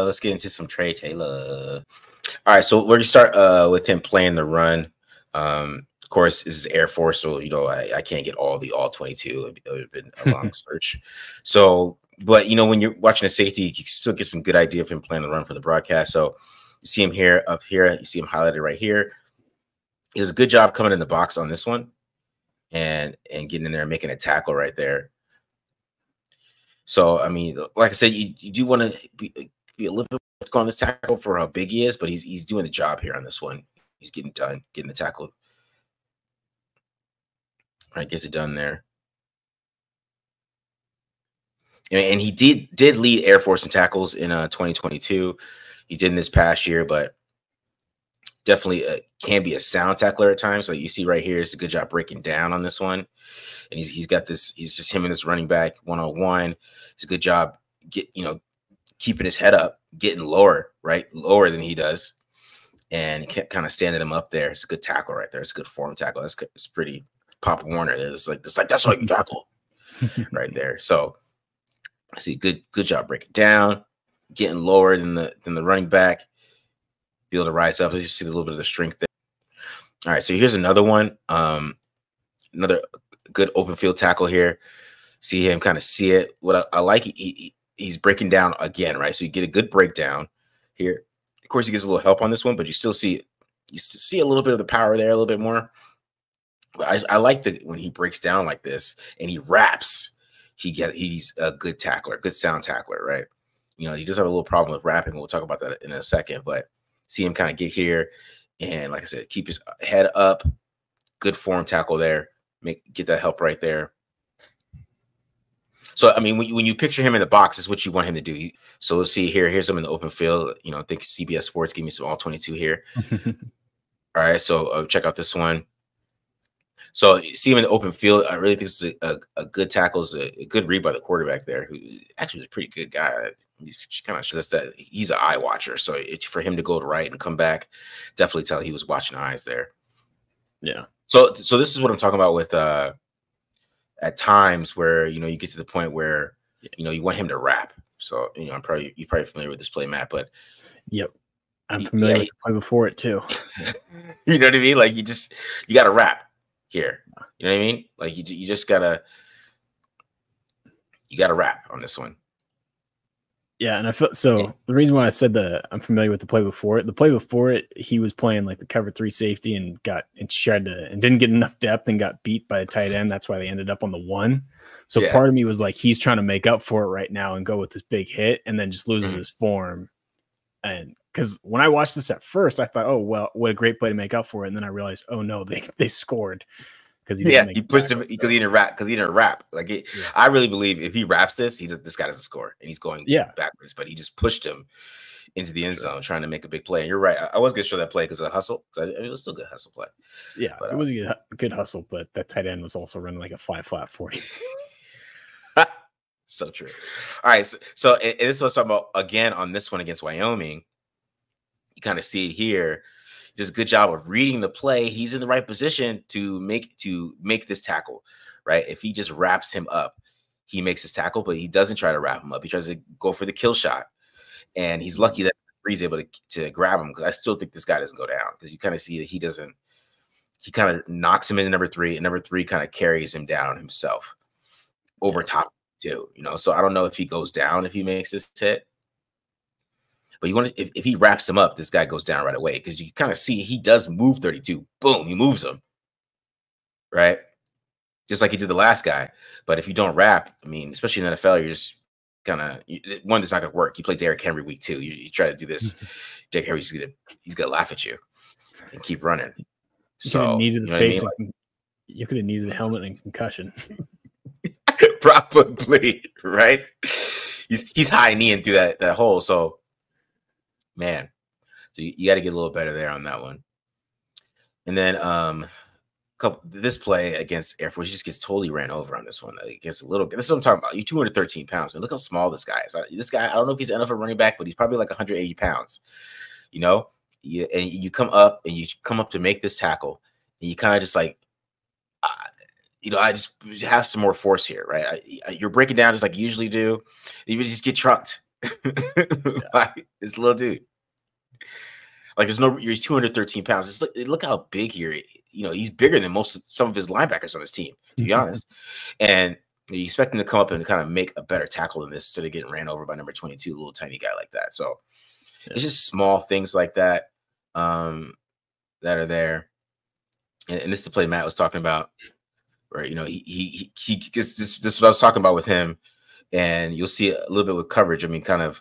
let's get into some Trey Taylor. All right, so we're going to start with him playing the run. Of course, this is Air Force, so, I can't get all 22. It would have been a long search. So, but, when you're watching a safety, you can still get some good idea of him playing the run for the broadcast. So you see him here, up here. You see him highlighted right here. He does a good job coming in the box on this one and getting in there and making a tackle right there. So, I mean, like I said, you do want to be a little bit on this tackle for how big he is, but he's doing the job here on this one. He's getting the tackle. All right, gets it done there. And he did lead Air Force in tackles in 2022. He did in this past year, but definitely can be a sound tackler at times. Like you see right here, it's a good job breaking down on this one. And he's got this, he's just him and this running back one-on-one. It's a good job keeping his head up, getting lower than he does, and kind of standing him up there. It's a good tackle right there. It's a good form tackle. It's pretty Pop Warner. It's like that's how you tackle right there. So I see good job breaking down, getting lower than the running back, be able to rise up. Let's just see a little bit of the strength there. All right, so here's another one. Another good open field tackle here. See him kind of see it. What I like, he's breaking down again, right? So you get a good breakdown here. Of course, he gets a little help on this one, but you still see a little bit of the power there, a little bit more. But I like when he breaks down like this and he wraps. He's a good tackler, good sound tackler, right? He does have a little problem with wrapping. We'll talk about that in a second, but see him kind of get here and, like I said, keep his head up. Good form tackle there. Get that help right there. So, I mean, when you picture him in the box, is what you want him to do. So we'll see here. Here's him in the open field. I think CBS Sports gave me some all 22 here. All right, so check out this one. So see him in the open field. I really think this is a good tackle. It's a good read by the quarterback there, who actually is a pretty good guy. He kind of says that he's an eye watcher. So for him to go to right and come back, definitely tell he was watching eyes there. Yeah. So this is what I'm talking about with at times where you get to the point where you want him to wrap. So you're probably familiar with this play, Matt. But yep, I'm familiar with the play before it too. You know what I mean? Like you got to wrap here. You know what I mean? Like you just gotta wrap on this one. Yeah, and I feel so. The reason why I said I'm familiar with the play before it, he was playing like the cover 3 safety and didn't get enough depth and got beat by the tight end. That's why they ended up on the 1. So part of me was like, he's trying to make up for it right now and go with this big hit, and then just loses his form. And because when I watched this at first, I thought, oh well, what a great play to make up for it, and then I realized, oh no, they scored. He pushed him because he didn't wrap. Like I really believe if he wraps this guy doesn't score, and he's going backwards. But he just pushed him into the end zone, trying to make a big play. And you're right. I was gonna show that play because of the hustle. It was still a good hustle play. Yeah, but, it was a good hustle, but that tight end was also running like a 5-flat 40. So true. All right, so and this is what I was talking about again on this one against Wyoming. You kind of see it here. Does a good job of reading the play. He's in the right position to make this tackle, right? If he just wraps him up, he makes his tackle, but he doesn't try to wrap him up. He tries to go for the kill shot, and he's lucky that he's able to grab him, because I still think this guy doesn't go down, because you kind of see that he doesn't. He kind of knocks him into number 3, and number 3 kind of carries him down himself over top too. So I don't know if he goes down if he makes this hit. But you want to, if he wraps him up, this guy goes down right away, because you kind of see he does move 32. Boom, he moves him, right? Just like he did the last guy. But if you don't wrap, I mean, especially in the NFL, you're just kind of one that's not going to work. You play Derrick Henry week 2. You try to do this, Derrick Henry's he's gonna laugh at you and keep running. You could have needed the face. You could have needed the helmet and concussion. Probably, right? He's high kneeing through that hole. So, man, so you got to get a little better there on that one. And then this play against Air Force, he just gets totally ran over on this one. It gets a little. This is what I'm talking about. You're 213 pounds, man. Look how small this guy is. This guy, I don't know if he's an NFL running back, but he's probably like 180 pounds. You know, and you come up to make this tackle, and you kind of just like, I just have some more force here, right? You're breaking down just like you usually do. You just get trucked by this little dude. Like you're 213 pounds. Look how big here. He's bigger than some of his linebackers on his team, to be honest. And you expect him to come up and kind of make a better tackle than this instead of getting ran over by number 22, a little tiny guy like that. So it's just small things like that that are there. And this is the play Matt was talking about. Right, he gets this is what I was talking about with him, and you'll see a little bit with coverage. I mean, kind of,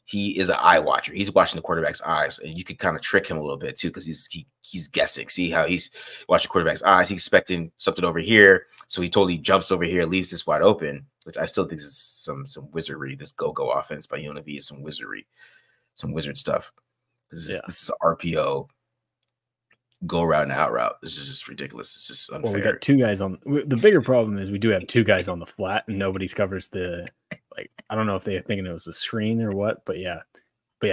he is an eye watcher. He's watching the quarterback's eyes, and you could kind of trick him a little bit too, because he's guessing. See how he's watching the quarterback's eyes. He's expecting something over here, so he totally jumps over here, leaves this wide open, which I still think is some wizardry. This go offense by UNLV is some wizardry, some wizard stuff. This is RPO. Go route and out route. This is just ridiculous. It's just unfair. Well, we got two guys on. The bigger problem is we do have two guys on the flat, and nobody covers the. I don't know if they're thinking it was a screen or what, but yeah,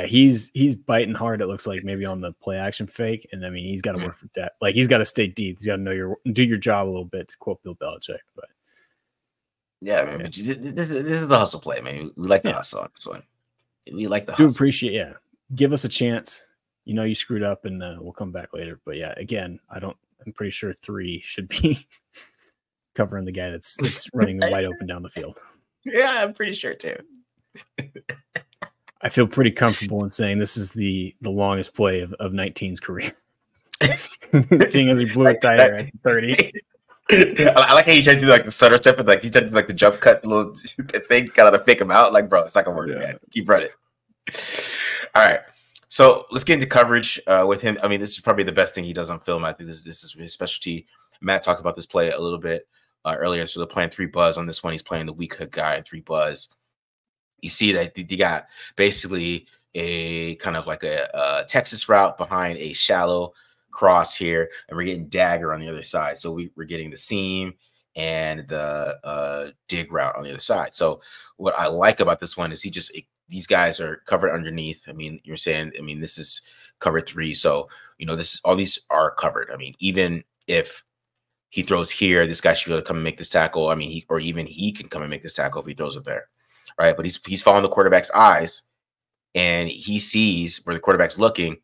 he's biting hard. It looks like maybe on the play action fake, and I mean he's got to work for that. Like he's got to stay deep. He's got to do your job a little bit, to quote Bill Belichick. But yeah, man, but this is the hustle play, man. We like the hustle on this one. We like the hustle. Do appreciate, give us a chance. You screwed up, and we'll come back later. But yeah, again, I'm pretty sure 3 should be covering the guy that's running wide open down the field. Yeah, I'm pretty sure too. I feel pretty comfortable in saying this is the longest play of 19's career. Seeing as he blew it tighter at 30. I like how he tried to do like the stutter step, and like he tried to do like the jump cut, the little thing, kind of to fake him out. Like, bro, it's not gonna work, man. Keep running. All right. So let's get into coverage with him. I mean, this is probably the best thing he does on film. I think this is his specialty. Matt talked about this play a little bit earlier. So they're playing 3 buzz on this one. He's playing the weak hook guy in 3 buzz. You see that they got basically a kind of like a Texas route behind a shallow cross here, and we're getting dagger on the other side. So we're getting the seam and the dig route on the other side. So what I like about this one is these guys are covered underneath. I mean, you're saying, this is cover 3. So, all these are covered. I mean, even if he throws here, this guy should be able to come and make this tackle. I mean, he can come and make this tackle if he throws it there. Right. But he's following the quarterback's eyes, and he sees where the quarterback's looking.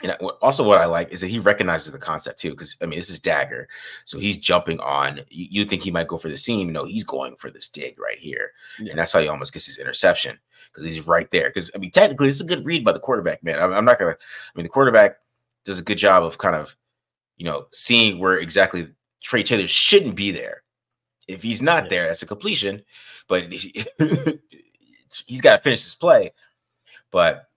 And also what I like is that he recognizes the concept too, because this is dagger, so he's jumping on. You think he might go for the seam? No, he's going for this dig right here, and that's how he almost gets his interception, because he's right there. Because technically, this is a good read by the quarterback, man. I'm not gonna. The quarterback does a good job of kind of, seeing where exactly Trey Taylor shouldn't be there. If he's not there, that's a completion, but he's got to finish this play. But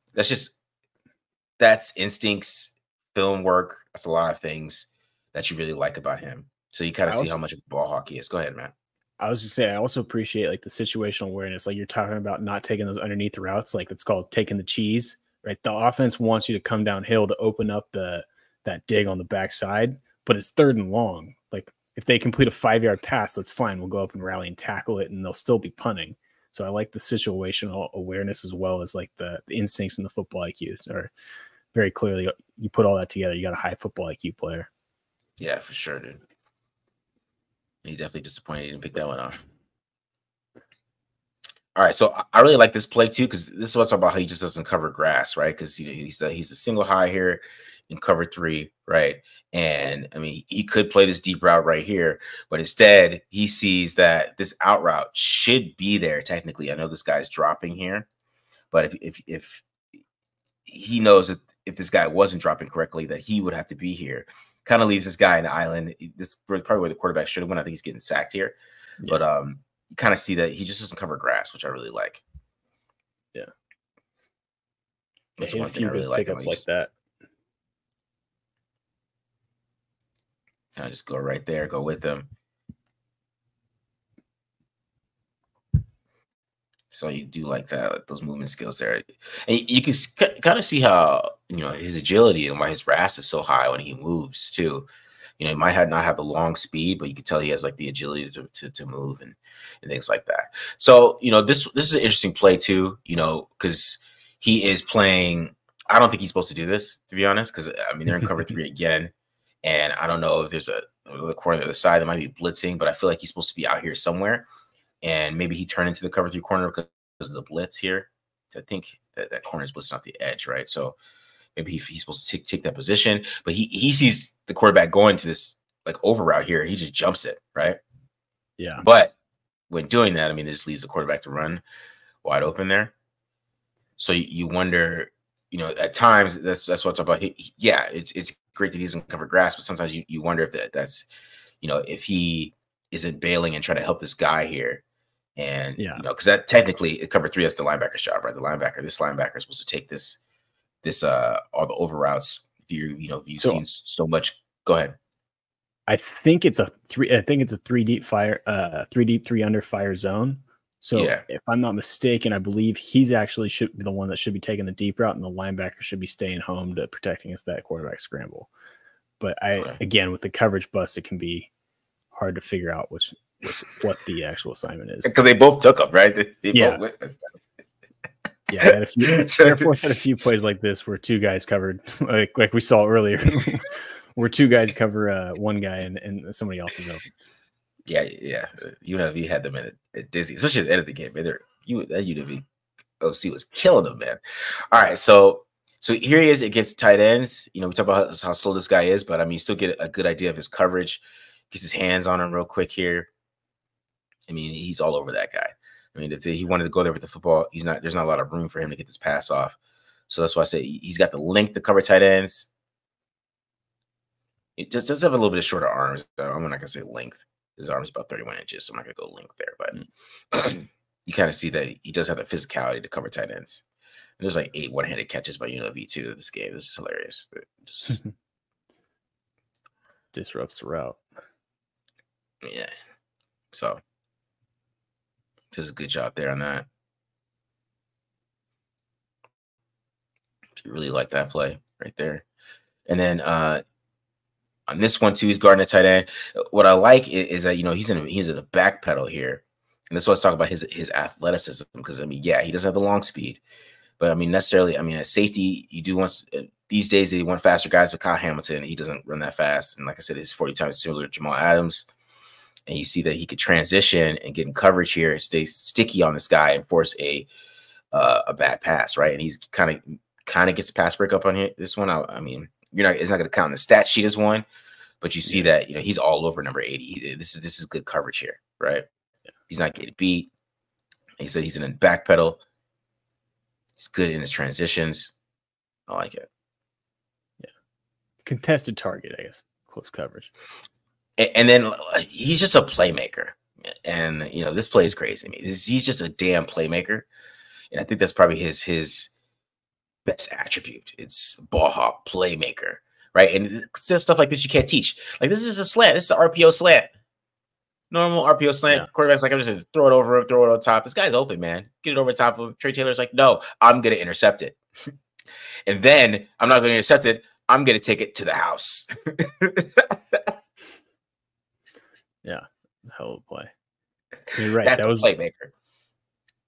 that's instincts, film work. That's a lot of things that you really like about him. So you kind of see how much of a ball hawk he is. Go ahead, man. I was just saying, I also appreciate like the situational awareness. Like you're talking about not taking those underneath routes. Like it's called taking the cheese, right? The offense wants you to come downhill to open up that dig on the backside, but it's 3rd and long. Like if they complete a 5-yard pass, that's fine. We'll go up and rally and tackle it, and they'll still be punting. So I like the situational awareness as well as like the instincts and the football IQ. Or very clearly, you put all that together, you got a high football IQ player. Yeah, for sure, dude. He definitely disappointed he didn't pick that one off. All right, so I really like this play too, because this is what's about how he just doesn't cover grass, right? Because he's a single high here in cover 3, right? And he could play this deep route right here, but instead he sees that this out route should be there technically. I know this guy's dropping here, but if he knows that if this guy wasn't dropping correctly, that he would have to be here. Kind of leaves this guy in the island. This is probably where the quarterback should have went. I think he's getting sacked here, but you kind of see that he just doesn't cover grass, which I really like. Yeah, that's one thing I really like. Pickups like that. I just go right there, go with them. So you do like that, like those movement skills there, and you can kind of see how his agility and why his RAS is so high when he moves too. He might not have the long speed, but you can tell he has like the agility to move and things like that. So this is an interesting play too. Because he is playing. I don't think he's supposed to do this, to be honest. Because I mean they're in cover 3 again, and I don't know if there's a corner on the other side that might be blitzing, but I feel like he's supposed to be out here somewhere. And maybe he turned into the cover 3 corner because of the blitz here. I think that corner is blitzing off the edge, right? So maybe he's supposed to take that position, but he sees the quarterback going to this like over route here. He just jumps it, right? Yeah. But when doing that, I mean, it just leaves the quarterback to run wide open there. So you wonder, at times that's what I'm talking about. Yeah, it's great that he's in cover grass, but sometimes you wonder if that's if he isn't bailing and trying to help this guy here. And, because that technically cover 3, that's the linebacker's job, right? This linebacker is supposed to take this all the over routes. If you've seen so much, go ahead. I think it's a 3 deep fire, 3 deep, 3 under fire zone. So if I'm not mistaken, I believe he's actually should be the one that should be taking the deep route, and the linebacker should be staying home to protect against that quarterback scramble. But again, with the coverage bust, it can be hard to figure out what the actual assignment is, because they both took them, right? They both went. Yeah, Air Force had a few plays like this where 2 guys covered, like we saw earlier, where 2 guys cover one guy and somebody else is open. Yeah. UNLV had them at dizzy, especially at the end of the game. Man, that UNLV OC was killing them, man. All right, so here he is against tight ends. We talk about how slow this guy is, but I mean, you still get a good idea of his coverage. Gets his hands on him real quick here. I mean, he's all over that guy. I mean, if he wanted to go there with the football, there's not a lot of room for him to get this pass off. So that's why I say he's got the length to cover tight ends. It just does have a little bit of shorter arms. I'm not gonna say length. His arm is about 31 inches, so I'm not gonna go length there. But you kind of see that he does have the physicality to cover tight ends. And there's like 8 one-handed catches by UNLV too this game. This is hilarious. Just disrupts the route. Yeah. So does a good job there on that. You really like that play right there. And then on this one too, he's guarding a tight end. What I like is that he's in a back pedal here, and that's what I was talking about his athleticism. Because I mean, yeah, he doesn't have the long speed, but I mean necessarily, I mean at safety, you do want these days they want faster guys. With Kyle Hamilton, he doesn't run that fast, and like I said, his 40 times similar to Jamal Adams. And you see that he could transition and get in coverage here, stay sticky on this guy, and force a bad pass, right? And he's kind of gets a pass breakup on here. This one, I mean, it's not going to count in the stat sheet as one, but you see that he's all over number 80. This is good coverage here, right? Yeah. He's not getting beat. And he said he's in a back pedal. He's good in his transitions. I like it. Yeah, contested target, I guess, close coverage. And then he's just a playmaker. And, this play is crazy to me. He's just a damn playmaker. And I think that's probably his best attribute. It's ball hawk playmaker, right? And stuff like this you can't teach. Like, this is a slant. This is an RPO slant. Normal RPO slant. Yeah. Quarterback's like, I'm just going to throw it over him, throw it on top. This guy's open, man. Get it over top of him. Trey Taylor's like, no, I'm going to intercept it. And then I'm not going to intercept it. I'm going to take it to the house. Yeah, hell of a play. You're right. That was a playmaker.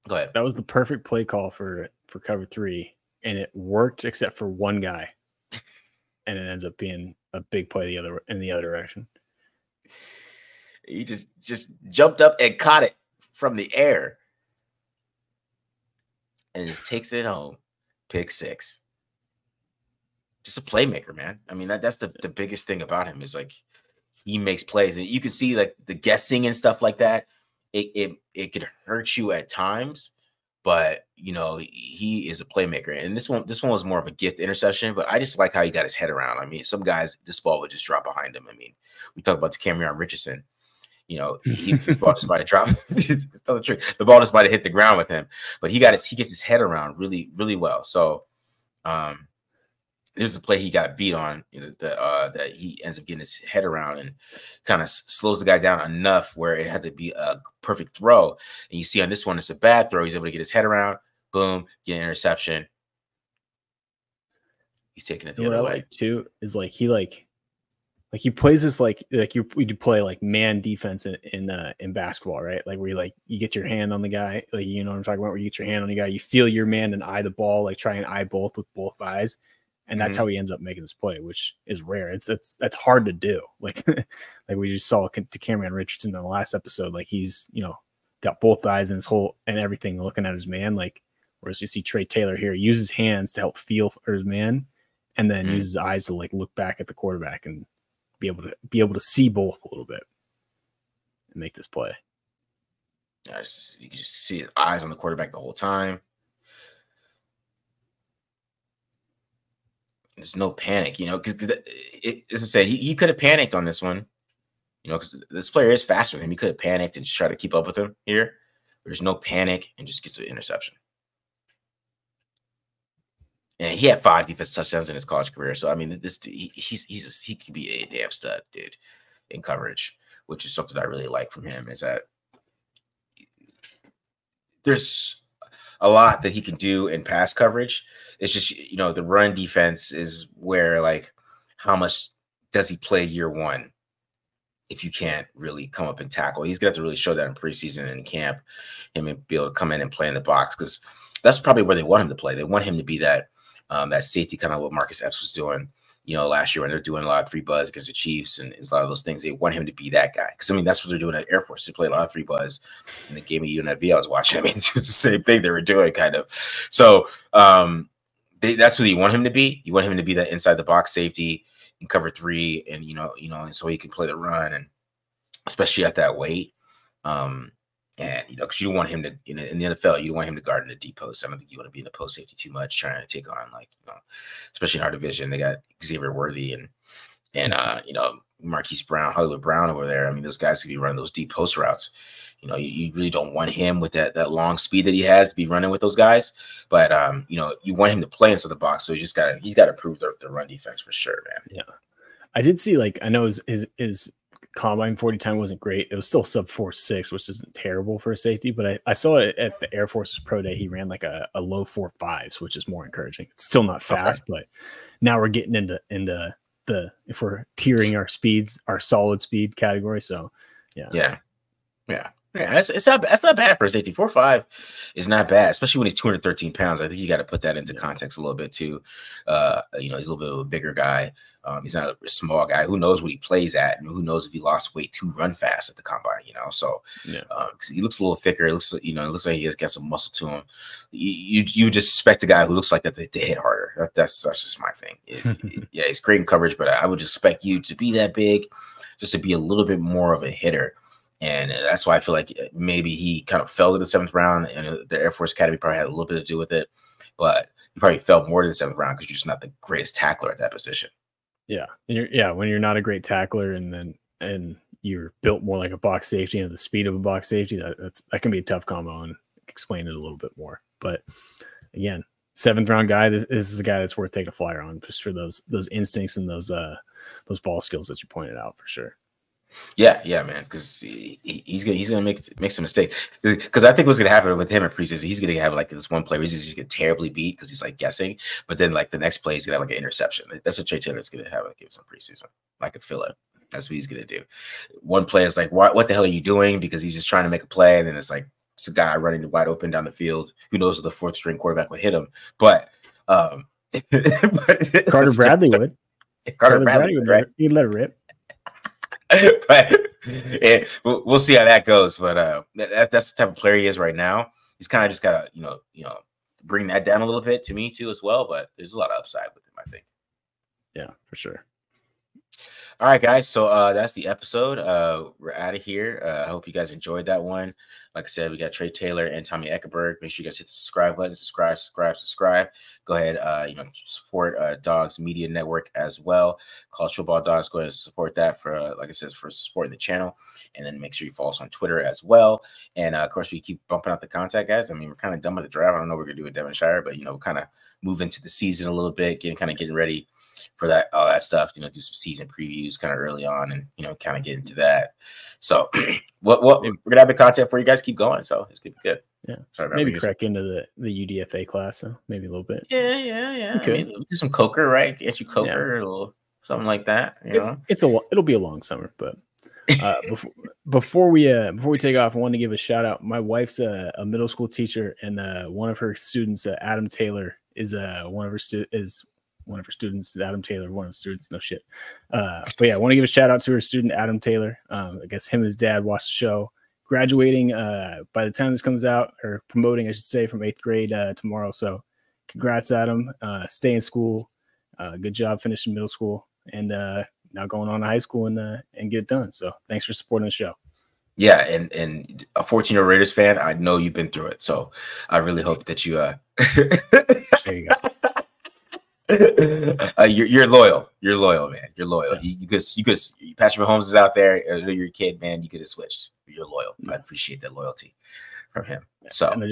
Go ahead. That was the perfect play call for cover 3, and it worked except for one guy, and it ends up being a big play in the other direction. He just jumped up and caught it from the air, and just takes it home. Pick 6. Just a playmaker, man. I mean, that's the biggest thing about him is like. He makes plays, and you can see like the guessing and stuff like that. It could hurt you at times, but he is a playmaker. And this one was more of a gift interception, but I just like how he got his head around. I mean, some guys this ball would just drop behind him. I mean, we talk about Cameron Richardson. His ball just might have dropped. It's still the trick. The ball just might have hit the ground with him, but he gets his head around really, really well. So, There's a play he got beat on, that he ends up getting his head around and kind of slows the guy down enough where it had to be a perfect throw. And you see on this one, it's a bad throw. He's able to get his head around, boom, get an interception. He's taking it the other way. Like too is like he plays this we play like man defense in basketball, right? Like where you get your hand on the guy, like you know what I'm talking about, where you get your hand on the guy, you feel your man and eye the ball, like try and eye both with both eyes. And that's how he ends up making this play, which is rare. That's hard to do. Like we just saw to Cameron Richardson in the last episode. Like he's got both eyes and his whole and everything looking at his man. Like whereas you see Trey Taylor here use his hands to help feel for his man, and then use his eyes to like look back at the quarterback and be able to see both a little bit and make this play. Yeah, you can just see his eyes on the quarterback the whole time. There's no panic, because as I said, he could have panicked on this one, because this player is faster than him. He could have panicked and just try to keep up with him here. There's no panic and just gets an interception. And he had 5 defensive touchdowns in his college career. So I mean, he can be a damn stud, dude, in coverage, which is something I really like from him. Is that there's a lot that he can do in pass coverage. It's just, the run defense is where, like, how much does he play year one if you can't really come up and tackle? He's going to have to really show that in preseason and in camp, him and be able to come in and play in the box, because that's probably where they want him to play. They want him to be that safety, kind of what Marcus Epps was doing, last year when they're doing a lot of 3-buzz against the Chiefs and a lot of those things. They want him to be that guy. Because, I mean, that's what they're doing at Air Force. They play a lot of 3-buzz in the game of UNLV I was watching. I mean, it's the same thing they were doing, kind of. So, that's what you want him to be. You want him to be that inside the box safety in cover 3, and and so he can play the run, and especially at that weight. And because you don't want him to in the NFL, you don't want him to guard in the deep post. I don't think you want to be in the post safety too much, trying to take on especially in our division. They got Xavier Worthy and Marquise Brown, Hollywood Brown over there. I mean, those guys could be running those deep post routes. You really don't want him with that long speed that he has to be running with those guys. But you want him to play inside the box. So he's got to prove the run defense for sure, man. Yeah, I did see, I know his combine 40 time wasn't great. It was still sub 4.6, which isn't terrible for a safety. But I saw it at the Air Force's pro day. He ran like a low 4.5s, which is more encouraging. It's still not fast, but now we're getting into if we're tiering our speeds, our solid speed category. So yeah. That's not bad for a safety. 4.5 is not bad, especially when he's 213 pounds. I think you got to put that into context a little bit too. He's a little bit of a bigger guy. He's not a small guy. Who knows what he plays at, and who knows if he lost weight to run fast at the combine? So he looks a little thicker. It looks like he has got some muscle to him. You just expect a guy who looks like that to hit harder. That's just my thing. Yeah, he's great in coverage, but I would expect you to be that big, just to be a little bit more of a hitter. And that's why I feel like maybe he kind of fell to the 7th round, and the Air Force Academy probably had a little bit to do with it. But he probably fell more to the 7th round because you're just not the greatest tackler at that position. Yeah, and when you're not a great tackler, and you're built more like a box safety and the speed of a box safety, that can be a tough combo, and explain it a little bit more. But again, 7th round guy, this is a guy that's worth taking a flyer on, just for those instincts and those ball skills that you pointed out, for sure. Yeah, man, because he's gonna make some mistakes. Because I think what's gonna happen with him in preseason, he's gonna have like this one play where he's just get terribly beat because he's like guessing, but then like the next play he's gonna have like an interception. That's what Trey Taylor's gonna have like give some preseason. I can feel it. That's what he's gonna do. One play is like, what the hell are you doing? Because he's just trying to make a play, and then it's like it's a guy running wide open down the field. Who knows if the 4th string quarterback would hit him? But Carter Bradley would. Carter Bradley would, right? He'd let it rip. But we'll see how that goes. But that's the type of player he is right now. He's kind of just got to bring that down a little bit to me too as well. But there's a lot of upside with him, I think. Yeah, for sure. All right, guys. So that's the episode. We're out of here. I hope you guys enjoyed that one. Like I said, we got Trey Taylor and Tommy Eichenberg. Make sure you guys hit the subscribe button. Subscribe. Go ahead, support Dogs Media Network as well. College Football Dogs. Go ahead and support that for, like I said, for supporting the channel. And then make sure you follow us on Twitter as well. And of course, we keep bumping out the content, guys. I mean, we're kind of done with the draft. I don't know what we're gonna do with Devonshire, but kind of move into the season a little bit, getting ready for that, all that stuff, do some season previews kind of early on and, kind of get into that. So what we're going to have the content for you guys. Keep going. So it's going to be good. Yeah. Sorry, maybe crack into the UDFA class. So maybe a little bit. Yeah. I mean, do some Coker, right? Get you Coker or a little something like that. It'll be a long summer, but before we take off, I wanted to give a shout out. My wife's a middle school teacher, and one of her students, Adam Taylor, is one of her students. Adam Taylor, one of the students. No shit. But yeah, I want to give a shout out to her student, Adam Taylor. I guess him and his dad watched the show. Graduating by the time this comes out, or promoting, I should say, from 8th grade tomorrow. So congrats, Adam. Stay in school. Good job finishing middle school, and now going on to high school and get it done. So thanks for supporting the show. Yeah, and a 14-year Raiders fan, I know you've been through it. So I really hope that you there you go. You're loyal. You're loyal, man. You're loyal. You could Patrick Mahomes is out there. You're a kid, man. You could have switched. You're loyal. I appreciate that loyalty from him. So and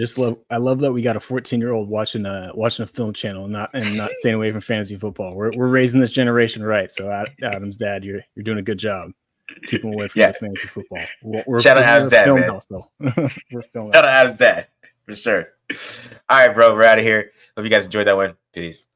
I love that we got a 14-year-old watching a film channel and not staying away from fantasy football. We're raising this generation right. So Adam's dad, you're doing a good job. Keep him away from the fantasy football. Shout out Adam's dad, man. We're filming. Shout out Adam's dad for sure. All right, bro. We're out of here. Hope you guys enjoyed that one. Peace.